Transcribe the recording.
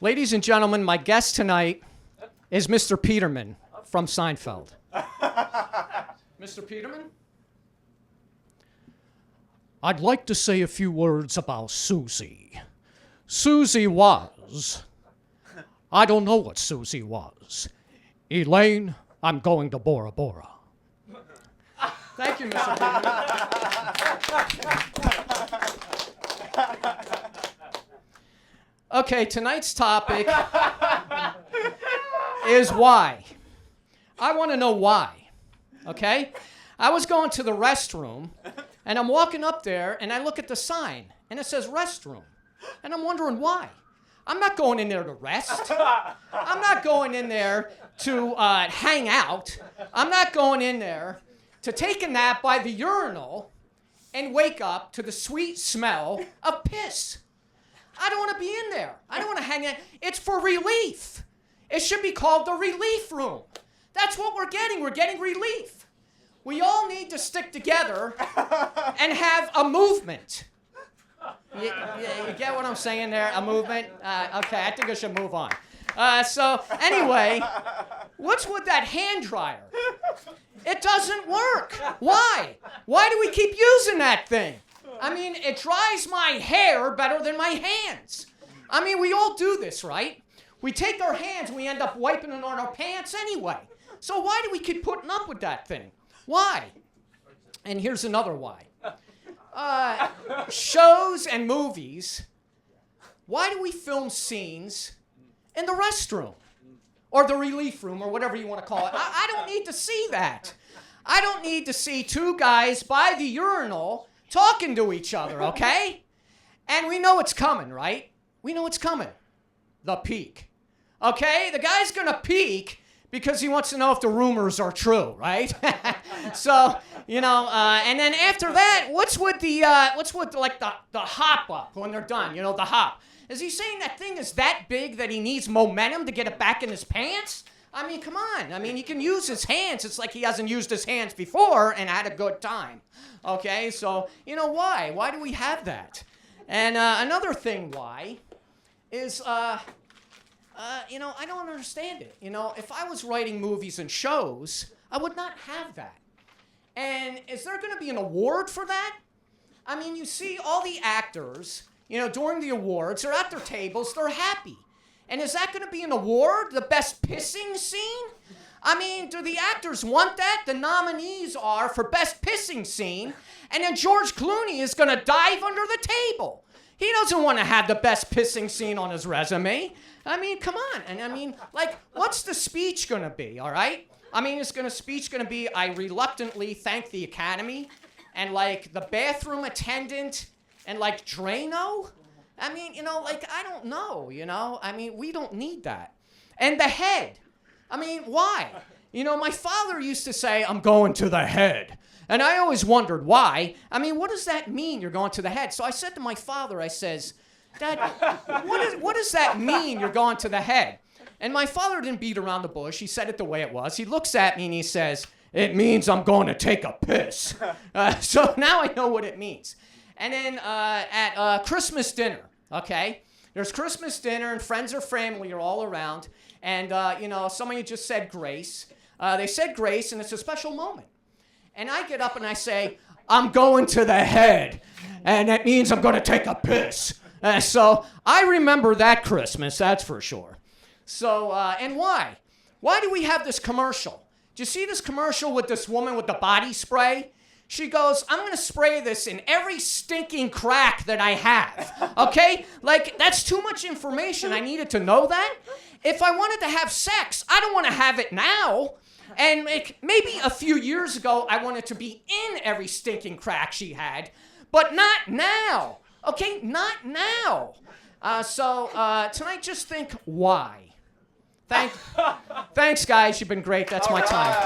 Ladies and gentlemen, my guest tonight is Mr. Peterman from Seinfeld. Mr. Peterman? I'd like to say a few words about Susie. Susie was... I don't know what Susie was. Elaine, I'm going to Bora Bora. Thank you, Mr. Peterman. Okay, tonight's topic is why. I want to know why, okay? I was going to the restroom, and I'm walking up there, and I look at the sign, and it says restroom, and I'm wondering why. I'm not going in there to rest. I'm not going in there to hang out. I'm not going in there to take a nap by the urinal and wake up to the sweet smell of piss. I don't want to be in there. I don't want to hang out. It's for relief. It should be called the relief room. That's what we're getting. We're getting relief. We all need to stick together and have a movement. You get what I'm saying there? A movement? Okay, I think I should move on. So anyway, what's with that hand dryer? It doesn't work. Why? Why do we keep using that thing? I mean, it dries my hair better than my hands. I mean, we all do this, right? We take our hands and we end up wiping it on our pants anyway. So why do we keep putting up with that thing? Why? And here's another why. Shows and movies, why do we film scenes in the restroom? Or the relief room, or whatever you want to call it. I don't need to see that. I don't need to see two guys by the urinal talking to each other, okay? And we know it's coming, right? We know it's coming. The peek. Okay? The guy's gonna peek because he wants to know if the rumors are true, right? So, you know, and then after that, what's with the hop up when they're done, you know, the hop? Is he saying that thing is that big that he needs momentum to get it back in his pants? I mean, come on. I mean, he can use his hands. It's like he hasn't used his hands before and had a good time. Okay, so, you know, why? Why do we have that? And another thing why is, you know, I don't understand it. You know, if I was writing movies and shows, I would not have that. And is there going to be an award for that? I mean, you see all the actors, you know, during the awards, they're at their tables, they're happy. And is that going to be an award, the best pissing scene? I mean, do the actors want that? The nominees are for best pissing scene, and then George Clooney is going to dive under the table. He doesn't want to have the best pissing scene on his resume. I mean, come on. And I mean, like, what's the speech going to be, all right? I mean, speech going to be, I reluctantly thank the Academy, and like the bathroom attendant, and like Drano? I mean, you know, like, I don't know, you know? I mean, we don't need that. And the head. I mean, why? You know, my father used to say, I'm going to the head. And I always wondered why. I mean, what does that mean, you're going to the head? So I said to my father, I says, Dad, what does that mean, you're going to the head? And my father didn't beat around the bush. He said it the way it was. He looks at me and he says, it means I'm going to take a piss. So now I know what it means. And then at Christmas dinner, okay? There's Christmas dinner and friends or family are all around. And, you know, somebody just said grace. They said grace and it's a special moment. And I get up and I say, I'm going to the head. And that means I'm going to take a piss. So I remember that Christmas, that's for sure. So, and why? Why do we have this commercial? Do you see this commercial with this woman with the body spray? She goes, I'm going to spray this in every stinking crack that I have, okay? Like, that's too much information. I needed to know that. If I wanted to have sex, I don't want to have it now. And maybe a few years ago, I wanted to be in every stinking crack she had, but not now, okay? Not now. So tonight, just think why. Thanks, guys. You've been great. That's my time.